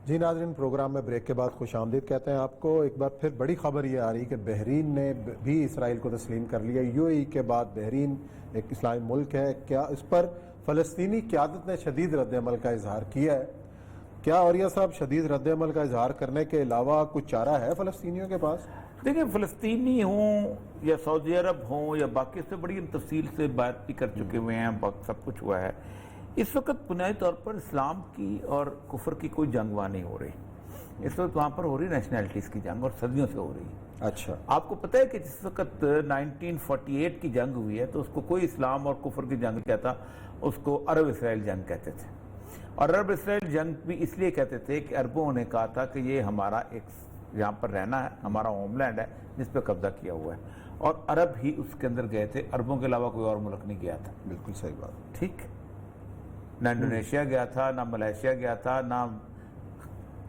جی ناظرین، پروگرام میں بریک کے بعد خوش آمدید کہتے ہیں آپ کو۔ ایک بار پھر بڑی خبر یہ آ رہی کہ بحرین نے بھی اسرائیل کو تسلیم کر لیا۔ یو اے ای کے بعد بحرین ایک اسلامی ملک ہے، کیا اس پر فلسطینی قیادت نے شدید رد عمل کا اظہار کیا ہے؟ کیا اوریہ صاحب شدید رد عمل کا اظہار کرنے کے علاوہ کچھ چارہ ہے فلسطینیوں کے پاس؟ دیکھیں، فلسطینی ہوں یا سعودی عرب ہوں یا باقی سے بڑی تفصیل سے بات بھی کر چکے ہوئے ہیں، سب کچھ ہوا ہے۔ اس وقت بنیادی طور پر اسلام کی اور کفر کی کوئی جنگ وہاں نہیں ہو رہی۔ اس وقت وہاں پر ہو رہی نیشنلٹیز کی جنگ، اور صدیوں سے ہو رہی ہے۔ اچھا، آپ کو پتہ ہے کہ جس وقت 1948 کی جنگ ہوئی ہے تو اس کو کوئی اسلام اور کفر کی جنگ کہتا، اس کو عرب اسرائیل جنگ کہتے تھے۔ اور عرب اسرائیل جنگ بھی اس لیے کہتے تھے کہ عربوں نے کہا تھا کہ یہ ہمارا ایک یہاں پر رہنا ہے، ہمارا ہوم لینڈ ہے جس پہ قبضہ کیا ہوا ہے، اور عرب ہی اس کے اندر گئے تھے، عربوں کے علاوہ کوئی اور ملک نہیں گیا تھا۔ بالکل صحیح بات۔ ٹھیک، نہ انڈونیشیا گیا تھا، نہ ملائیشیا گیا تھا، نہ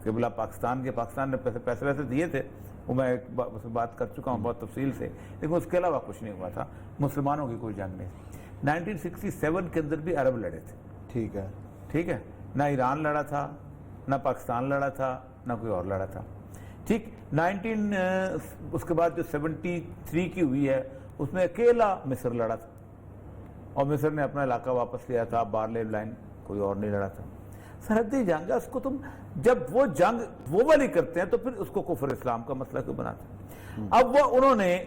قبلہ پاکستان نے پیسے ویسے دیے تھے، وہ میں ایک بات کر چکا ہوں بہت تفصیل سے، لیکن اس کے علاوہ کچھ نہیں ہوا تھا۔ مسلمانوں کی کوئی جنگ نہیں۔ 1967 کے اندر بھی عرب لڑے تھے، ٹھیک ہے، نہ ایران لڑا تھا، نہ پاکستان لڑا تھا، نہ کوئی اور لڑا تھا۔ ٹھیک، اس کے بعد جو 73 کی ہوئی ہے اس میں اکیلا مصر لڑا تھا، اور مصر نے اپنا علاقہ واپس لیا تھا، بارلے لائن، کوئی اور نہیں لڑا تھا۔ سرحدی جنگ ہے، اس کو تم جب وہ جنگ وہ والی کرتے ہیں تو پھر اس کو کفر اسلام کا مسئلہ کیوں بناتے ہیں؟ اب وہ انہوں نے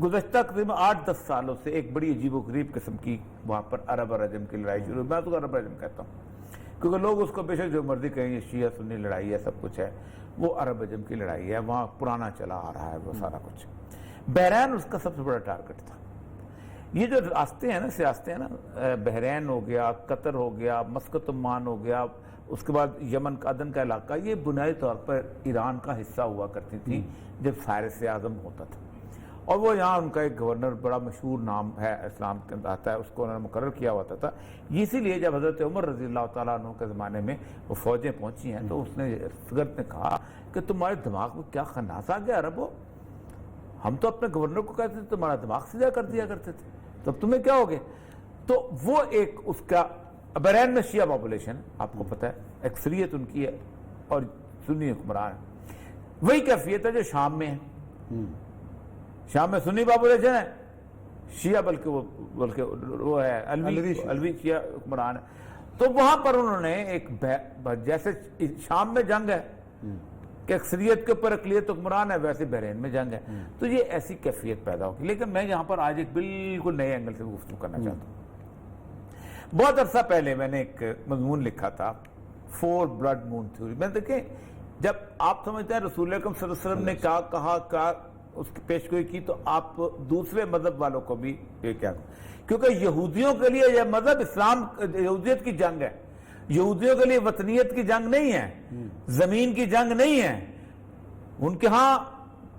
گزشتہ تقریباً 8-10 سالوں سے ایک بڑی عجیب و غریب قسم کی وہاں پر عرب اور عجم کی لڑائی شروع، میں تو عرب عجم کہتا ہوں کیونکہ لوگ اس کو بے شک جو مرضی کہیں، یہ شیعہ سنی لڑائی ہے، سب کچھ ہے، وہ عرب عجم کی لڑائی ہے، وہاں پرانا چلا آ رہا ہے وہ سارا کچھ۔ بحرین اس کا سب سے بڑا ٹارگٹ تھا۔ یہ جو راستے ہیں نا، سیاستیں ہیں نا، بحرین ہو گیا، قطر ہو گیا، مسقط عمان ہو گیا، اس کے بعد یمن کا عدن کا علاقہ، یہ بنیادی طور پر ایران کا حصہ ہوا کرتی تھی جب فارس اعظم ہوتا تھا، اور وہ یہاں ان کا ایک گورنر بڑا مشہور نام ہے اسلام کے اندر آتا ہے، اس کو انہوں نے مقرر کیا ہوتا تھا۔ اسی لیے جب حضرت عمر رضی اللہ تعالیٰ عنہ کے زمانے میں وہ فوجیں پہنچی ہیں تو اس نے سگرت نے کہا کہ تمہارے دماغ میں کیا خناس آ گیا عربو، ہم تو اپنے گورنر کو کہتے تھے تمہارا دماغ سیدھا کر دیا کرتے تھے، تب تمہیں کیا ہوگے؟ تو وہ ایک اس کا بحرین میں شیعہ پاپولیشن آپ کو پتہ ہے، اکثریت ان کی ہے اور سنی حکمران ہے۔ وہی کیفیت ہے جو شام میں ہے، شام میں سنی پاپولیشن ہے، شیعہ بلکہ وہ ہے الوی شیعہ حکمران ہے۔ تو وہاں پر انہوں نے ایک جیسے شام میں جنگ ہے کہ اکثریت کے اوپر اقلیت حکمران ہے، ویسے بحرین میں جنگ ہے، تو یہ ایسی کیفیت پیدا ہوگی۔ لیکن میں یہاں پر آج ایک بالکل نئے اینگل سے گفتگو کرنا چاہتا ہوں۔ بہت عرصہ پہلے میں نے ایک مضمون لکھا تھا 4 بلڈ مون تھیوری۔ میں دیکھیں، جب آپ سمجھتے ہیں رسول اکرم صلی اللہ علیہ وسلم نے کیا کہا اس کی پیشگوئی کی، تو آپ دوسرے مذہب والوں کو بھی یہ کیا، کیونکہ یہودیوں کے لیے یہ مذہب اسلام یہودیت کی جنگ ہے، یہودیوں کے لیے وطنیت کی جنگ نہیں ہے، زمین کی جنگ نہیں ہے۔ ان کے ہاں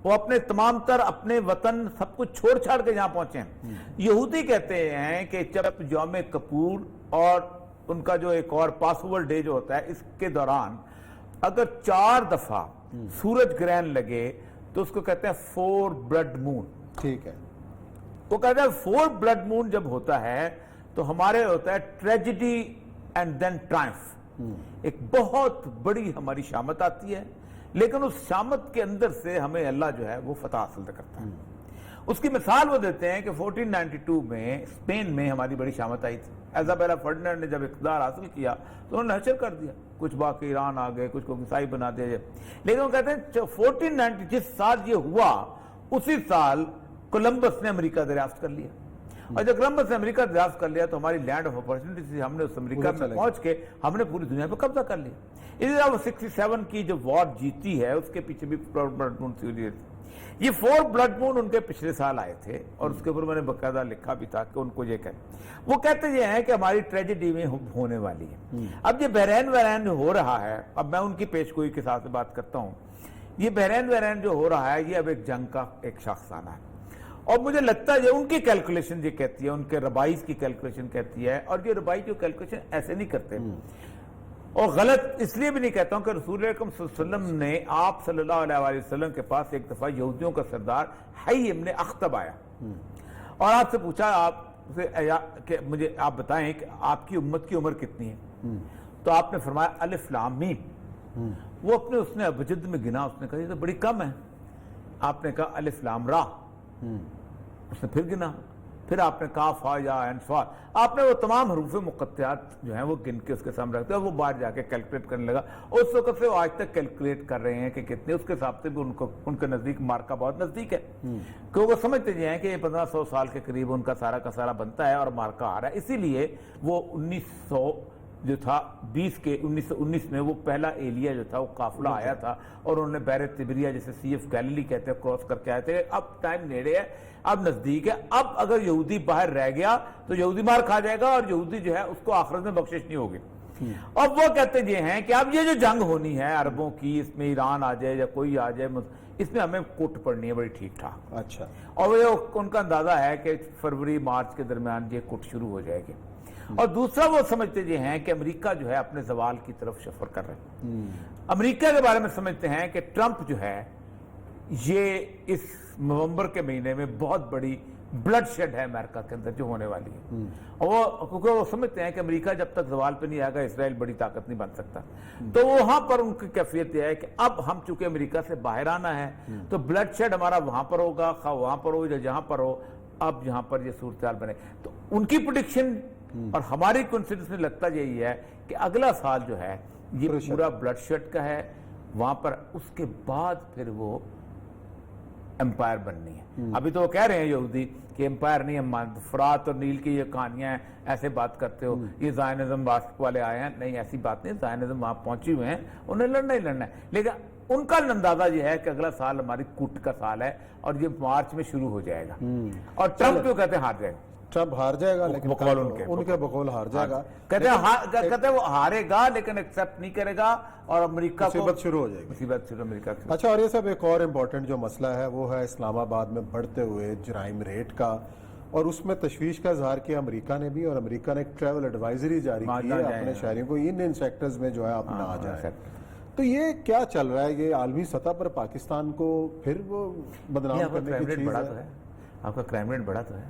وہ اپنے تمام تر اپنے وطن سب کچھ چھوڑ چھاڑ کے یہاں پہنچے ہیں۔ یہودی کہتے ہیں کہ جب یوم کپور اور ان کا جو ایک اور پاسوور ڈے جو ہوتا ہے، اس کے دوران اگر 4 دفعہ سورج گرہن لگے تو اس کو کہتے ہیں 4 بلڈ مون۔ ٹھیک ہے، وہ کہتے ہیں 4 بلڈ مون جب ہوتا ہے تو ہمارے ہوتا ہے ٹریجڈی اینڈ دین ٹرائمف، ایک بہت بڑی ہماری شامت آتی ہے، لیکن اس شامت کے اندر سے ہمیں اللہ جو ہے وہ فتح حاصل کرتا ہے۔ اس کی مثال وہ دیتے ہیں کہ 1492 میں اسپین میں ہماری بڑی شامت آئی تھی۔ ایزابیلا فرڈینڈ نے جب اقتدار حاصل کیا تو انہوں نے حشر کر دیا، کچھ باقی ایران آ گئے، کچھ کو عیسائی بنا دیا جائے، لیکن وہ کہتے ہیں 1490 جس سال یہ ہوا اسی سال کولمبس نے امریکہ دریافت کر لیا، اور جب کولمبس نے امریکہ دریافت کر لیا تو ہماری لینڈ آف اپارچونٹی تھی، ہم نے اس امریکہ میں پہنچ کے ہم نے پوری دنیا پہ قبضہ کر لیا۔ اسی طرح وہ 67 کی جو وار جیتی ہے اس کے پیچھے بھی 4 بلڈ مون تھیوری تھی۔ یہ 4 بلڈ مون ان کے پچھلے سال آئے تھے، اور اس کے اوپر میں نے باقاعدہ لکھا بھی تھا کہ ان کو یہ کہتے، وہ کہتے یہ ہیں کہ ہماری ٹریجڈی میں ہونے والی ہے۔ اب یہ بحرین ہو رہا ہے، اب میں ان کی پیشگوئی کے ساتھ بات کرتا ہوں، یہ بحرین جو ہو رہا ہے یہ اب ایک جنگ کا ایک شاخسانہ ہے، اور مجھے لگتا ہے ان کی کیلکولیشن یہ کہتی ہے، ان کے ربائز کی کیلکولیشن کہتی ہے، اور یہ ربائی جو کیلکولیشن ایسے نہیں کرتے، اور غلط اس لیے بھی نہیں کہتا ہوں کہ رسول اکرم صلی اللہ علیہ وسلم نے آپ صلی اللہ علیہ وسلم کے پاس ایک دفعہ یہودیوں کا سردار حی ابن اخطب آیا اور آپ سے پوچھا آپ سے کہ مجھے آپ بتائیں کہ آپ کی امت کی عمر کتنی ہے، تو آپ نے فرمایا الف لام میم، وہ اپنے اس نے ابجد میں گنا، اس نے کہا یہ تو بڑی کم ہے. آپ نے کہا الف لام را، اس نے پھر گنا، پھر آپ نے کہا فا یا عین صاد، آپ نے وہ تمام حروف مقطعات جو ہیں وہ گن کے اس کے سامنے رکھتے ہیں. وہ باہر جا کے کیلکولیٹ کرنے لگا. اس وقت سے وہ آج تک کیلکولیٹ کر رہے ہیں کہ کتنے، اس کے حساب سے بھی ان کے نزدیک مارکا بہت نزدیک ہے، کیونکہ وہ سمجھتے ہیں کہ یہ 1500 سال کے قریب ان کا سارا کا سارا بنتا ہے اور مارکا آ رہا ہے. اسی لیے وہ 1900 جو تھا 1919 میں وہ پہلا ایلیا جو تھا وہ قافلہ آیا تھا، اور انہوں نے بحر تبریہ جسے سی ایف گیلیلی کہتے ہیں کراس کر کے آئے تھے. اب ٹائم نیڑے ہے، اب نزدیک ہے. اب اگر یہودی باہر رہ گیا تو یہودی مار کھا جائے گا، اور یہودی جو ہے اس کو آخرت میں بخشش نہیں ہوگی. اور وہ کہتے یہ ہیں کہ اب یہ جو جنگ ہونی ہے عربوں کی، اس میں ایران آ جائے یا کوئی آ جائے، اس میں ہمیں کوٹ پڑنی ہے بڑی ٹھیک ٹھاک. اچھا. اور ان کا اندازہ ہے کہ فروری مارچ کے درمیان یہ کوٹ شروع ہو جائے گی. اور دوسرا وہ سمجھتے یہ ہیں کہ امریکہ جو ہے اپنے زوال کی طرف سفر کر رہے ہیں. امریکہ کے بارے میں سمجھتے ہیں کہ ٹرمپ جو ہے یہ اس نومبر کے مہینے میں بہت بڑی بلڈ شیڈ ہے امریکہ کے اندر جو ہونے والی ہے. اور کیونکہ وہ سمجھتے ہیں کہ امریکہ جب تک زوال پہ نہیں آئے گا اسرائیل بڑی طاقت نہیں بن سکتا. تو وہاں پر ان کی کیفیت یہ ہے کہ اب ہم چونکہ امریکہ سے باہر آنا ہے تو بلڈ شیڈ ہمارا وہاں پر ہوگا، خواہ وہاں پر ہو یا جہاں پر ہو. اب یہاں پر یہ صورتحال بنے تو ان کی پریڈکشن اور ہماری کانفیڈنس میں لگتا یہی ہے کہ اگلا سال جو ہے یہ پورا بلڈ شیڈ کا ہے وہاں پر. اس کے بعد پھر وہ امپائر بننی ہے. ابھی تو وہ کہہ رہے ہیں یہودی کہ امپائر نہیں، ہم فرات اور نیل کی یہ کہانیاں ہیں، ایسے بات کرتے ہو، یہ زائنزم واسط والے آئے ہیں. نہیں، ایسی بات نہیں، زائنزم وہاں پہنچے ہوئے ہیں، انہیں لڑنا ہی لڑنا ہے. لیکن ان کا اندازہ یہ ہے کہ اگلا سال ہماری کوٹ کا سال ہے اور یہ مارچ میں شروع ہو جائے گا. اور ٹرمپ جو کہتے ہیں ہار جائے گا، ٹرمپ ہار جائے گا، لیکن بقول ان کے بقول ہار جائے گا. کہتے ہیں وہ ہارے گا لیکن ایکسپٹ نہیں کرے گا اور امریکہ کو مصیبت شروع ہو جائے گی. مصیبت شروع امریکہ کی. اچھا، اور یہ سب ایک اور امپورٹنٹ جو مسئلہ ہے وہ ہے اسلام آباد میں بڑھتے ہوئے جرائم ریٹ کا، اور اس میں تشویش کا اظہار کیا امریکہ نے بھی، اور امریکہ نے ایک ٹریول ایڈوائزری جاری کی ہے اپنے شہریوں کو ان سیکٹرز میں جو ہے آپ نہ آ جائیں. تو یہ کیا چل رہا ہے؟ یہ عالمی سطح پر پاکستان کو پھر وہ بدنام کرنے کی چیز ہے. آپ کا کرائم ریٹ بڑھا تو ہے.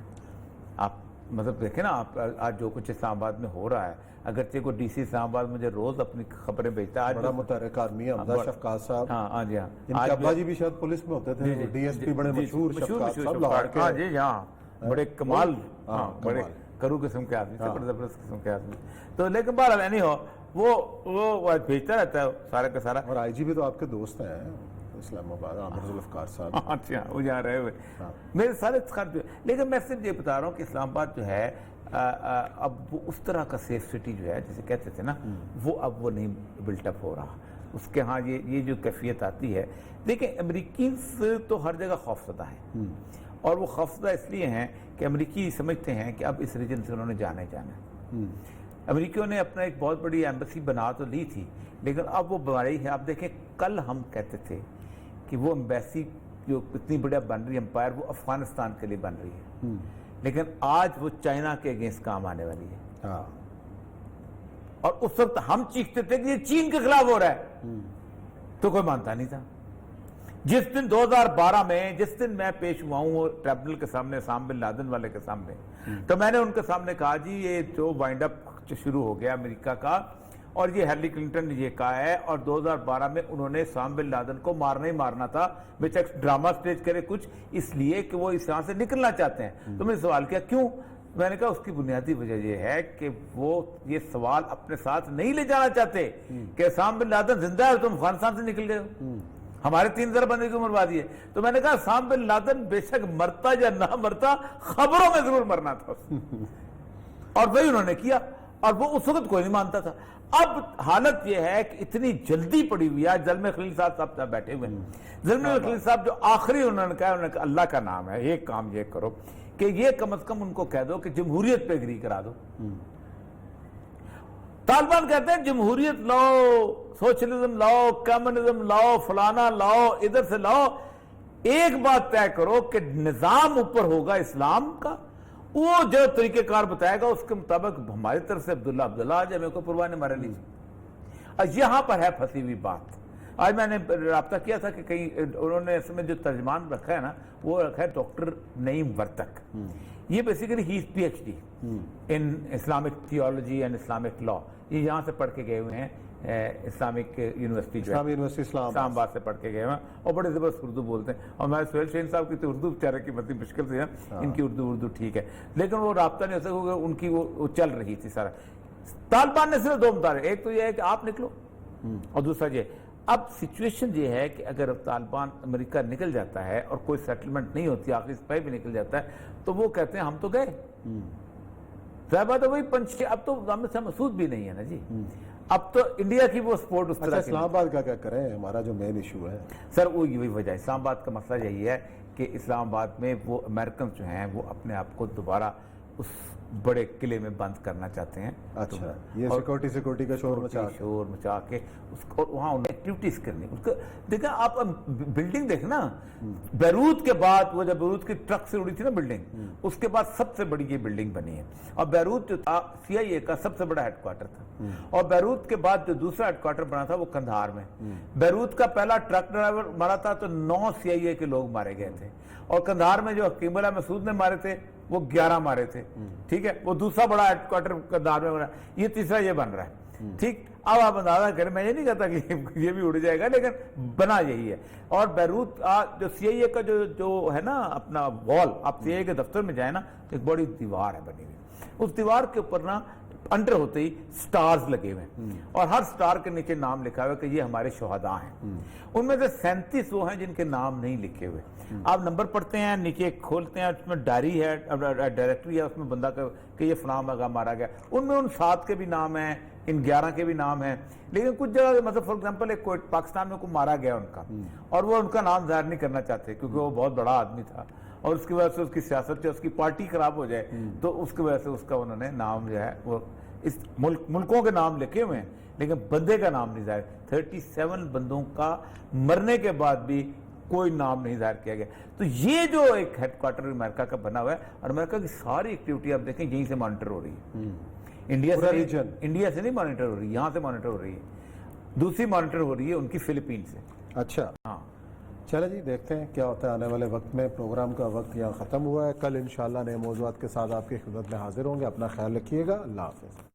آپ مطلب دیکھیں نا، آپ آج جو کچھ اسلام آباد میں ہو رہا ہے، اگرچہ کو ڈی سی اسلام آباد مجھے روز اپنی خبریں بھیجتا ہے. بڑا متحرک آدمی ہے حمزہ شفقات صاحب. ہاں جی ہاں، ان کے ابا جی بھی شاید پولیس میں ہوتے تھے، ڈی ایس پی بڑے مشہور شفقات صاحب لاہور کے. ہاں جی ہاں، بڑے کمال، بڑے کرو قسم کے آدمی تھے، بڑے زبردست قسم کے آدمی. تو لیکن بہرحال نہیں ہو، وہ بھیجتا رہتا ہے سارا کا سارا. اور آئی جی بھی تو آپ کے دوست ہیں اسلام آباد، عامر ذوالفقار صاحب. اچھا، وہ جہاں رہے ہوئے میرے سارے خط. لیکن میں صرف یہ بتا رہا ہوں کہ اسلام آباد جو ہے اب وہ اس طرح کا سیف سٹی جو ہے جسے کہتے تھے نا، وہ اب وہ نہیں بلٹ اپ ہو رہا. اس کے ہاں یہ جو کیفیت آتی ہے. دیکھیں، امریکیز تو ہر جگہ خوفزدہ ہیں، اور وہ خوفزدہ اس لیے ہیں کہ امریکی سمجھتے ہیں کہ اب اس ریجن سے انہوں نے جانا ہی جانا ہے. امریکیوں نے اپنا ایک بہت بڑی ایمبیسی بنا تو لی تھی، لیکن اب وہ بڑی ہے. آپ دیکھیں، کل ہم کہتے تھے کہ وہ ایمبیسی جو اتنی بڑا بن رہی ہے امپائر، وہ افغانستان کے لیے بن رہی ہے، لیکن آج وہ چائنا کے اگینسٹ کام آنے والی ہے. اور اس وقت ہم چیختے تھے کہ یہ چین کے خلاف ہو رہا ہے، تو کوئی مانتا نہیں تھا. جس دن 2012 میں جس دن میں پیش ہوا ہوں ٹریبونل کے سامنے، اسامہ بن لادن والے کے سامنے، تو میں نے ان کے سامنے کہا جی یہ جو وائنڈ اپ شروع ہو گیا امریکہ کا، اور یہ ہیلری کلنٹن نے یہ کہا ہے، اور 2012 میں انہوں نے اسامہ بن لادن کو مارنا ہی مارنا تھا، بیچ ایک ڈرامہ سٹیج کرے کچھ، اس لیے کہ وہ اس یہاں سے نکلنا چاہتے ہیں. تو میں نے سوال کیا کیوں؟ میں نے کہا اس کی بنیادی وجہ یہ ہے کہ وہ یہ سوال اپنے ساتھ نہیں لے جانا چاہتے کہ اسامہ بن لادن زندہ ہے اور تم افغانستان سے نکل گئے ہو، ہمارے 3,000 بندے کی عمر بربادی ہے. تو میں نے کہا اسامہ بن لادن بے شک مرتا یا نہ مرتا، خبروں میں ضرور مرنا تھا. اور وہی انہوں نے کیا، اور وہ اس وقت کوئی نہیں مانتا تھا. اب حالت یہ ہے کہ اتنی جلدی پڑی ہوئی ہے. زلمے خلیل صاحب بیٹھے ہوئے ہیں. زلمے خلیل صاحب جو آخری انہوں نے کہا اللہ کا نام ہے، ایک کام یہ کرو کہ یہ کم از کم ان کو کہہ دو کہ جمہوریت پہ اگری کرا دو. طالبان کہتے ہیں جمہوریت لاؤ، سوشلزم لاؤ، کمیونزم لاؤ، فلانا لاؤ، ادھر سے لاؤ، ایک بات طے کرو کہ نظام اوپر ہوگا اسلام کا، وہ جو طریقہ کار بتائے گا اس کے مطابق ہماری طرف سے عبداللہ آ جائے، میرے کو پرواہ نہیں، مارے لیجیے. یہاں پر ہے پھنسی ہوئی بات. آج میں نے رابطہ کیا تھا کہ کہیں انہوں نے اس میں جو ترجمان رکھا ہے نا، وہ رکھا ہے ڈاکٹر نعیم ورتک. یہ basically he PhD in Islamic theology and Islamic law. یہ یہاں سے پڑھ کے گئے ہوئے ہیں اسلامک یونیورسٹی جو ہے اسلامی یونیورسٹی اسلام آباد سے پڑھ کے گئے ہیں اور بڑے زبردست اردو بولتے ہیں. اور میں سہیل شہین صاحب کی تو اردو بیچارے کی مطلب مشکل سے ہے, ان کی اردو ٹھیک ہے لیکن وہ رابطہ نہیں ہو سکا کیونکہ ان کی وہ چل رہی تھی سارا. طالبان نے صرف 2 مطالبے, ایک تو یہ ہے کہ آپ نکلو اور دوسرا یہ. اب سچویشن یہ ہے کہ اگر طالبان امریکہ نکل جاتا ہے اور کوئی سیٹلمنٹ نہیں ہوتی, آخری سپاہی بھی نکل جاتا ہے, تو وہ کہتے ہیں ہم تو گئے. ظاہر بات ہے وہی پنچ, اب تو مسعود بھی نہیں ہے نا جی, اب تو انڈیا کی وہ سپورٹ اس طرح. اسلام آباد کا کیا کریں, ہمارا جو مین ایشو ہے سر وہ یہی وجہ ہے. اسلام آباد کا مسئلہ یہی ہے کہ اسلام آباد میں وہ امریکنز جو ہیں وہ اپنے آپ کو دوبارہ اس بڑے قلعے میں بند کرنا چاہتے ہیں. اچھا, یہ سیکورٹی کا شور مچا کے اور وہاں انہیں ایکٹیویٹیز کرنی. اس کو دیکھیں آپ بلڈنگ دیکھنا, بیروت کے بعد وہ جب بیروت کی ٹرک سے اڑی تھی نا بلڈنگ, اس کے بعد سب سے بڑی یہ بلڈنگ بنی ہے. اور بیروت جو تھا CIA کا سب سے بڑا ہیڈ کوارٹر تھا, اور بیروت کے بعد جو دوسرا ہیڈ کوارٹر بنا تھا وہ قندھار میں. بیروت کا پہلا ٹرک ڈرائیور مرا تھا تو 9 CIA کے لوگ مارے گئے تھے, اور قندھار میں جو حکیم اللہ مسعود نے مارے تھے وہ 11 مارے تھے. ٹھیک ہے, وہ دوسرا بڑا ہیڈ کوارٹر قندھار میں بنا, یہ تیسرا یہ بن رہا ہے. ٹھیک, اب آپ اندازہ کریں, میں یہ نہیں کہتا کہ یہ بھی اڑ جائے گا لیکن بنا یہی ہے. اور بیروت جو CIA کا جو ہے نا اپنا وال, آپ CIA کے دفتر میں جائیں نا, ایک بڑی دیوار ہے بنی ہوئی. اس دیوار کے اوپر نا انٹر ہوتے ہی سٹارز لگے ہوئے ہیں, اور ہر سٹار کے نیچے نام لکھا ہوا ہے کہ یہ ہمارے شہداء ہیں. ان میں سے 37 وہ ہیں جن کے نام نہیں لکھے ہوئے. آپ نمبر پڑھتے ہیں, نیچے کھولتے ہیں, اس میں ڈائری ہے, ڈائریکٹری ہے, اس میں بندہ کہ یہ فلاں لگا مارا گیا. ان میں ان 7 کے بھی نام ہیں, ان 11 کے بھی نام ہیں. لیکن کچھ جگہ مطلب فار ایگزامپل ایک پاکستان میں کوئی مارا گیا ان کا, اور وہ ان کا نام ظاہر نہیں کرنا چاہتے کیونکہ وہ بہت بڑا آدمی تھا, اور اس کی وجہ سے اس کی سیاست جو اس کی پارٹی خراب ہو جائے تو اس کی وجہ سے اس کا انہوں نے نام جو ہے وہ اس ملکوں کے نام لکھے ہوئے ہیں لیکن بندے کا نام نہیں ظاہر. 37 بندوں کا مرنے کے بعد بھی کوئی نام نہیں ظاہر کیا گیا. تو یہ جو ایک ہیڈ کوارٹر امریکہ کا بنا ہوا ہے, اور امریکہ کی ساری ایکٹیویٹی آپ دیکھیں یہیں سے مانیٹر ہو رہی ہے. انڈیا سے نہیں مانیٹر ہو رہی, یہاں سے مانیٹر ہو رہی ہے. دوسری مانیٹر ہو رہی ہے ان کی فلپین سے. اچھا, ہاں چلے جی دیکھتے ہیں کیا ہوتا ہے آنے والے وقت میں. پروگرام کا وقت یہاں ختم ہوا ہے. کل انشاءاللہ نئے موضوعات کے ساتھ آپ کی خدمت میں حاضر ہوں گے. اپنا خیال رکھیے گا. اللہ حافظ.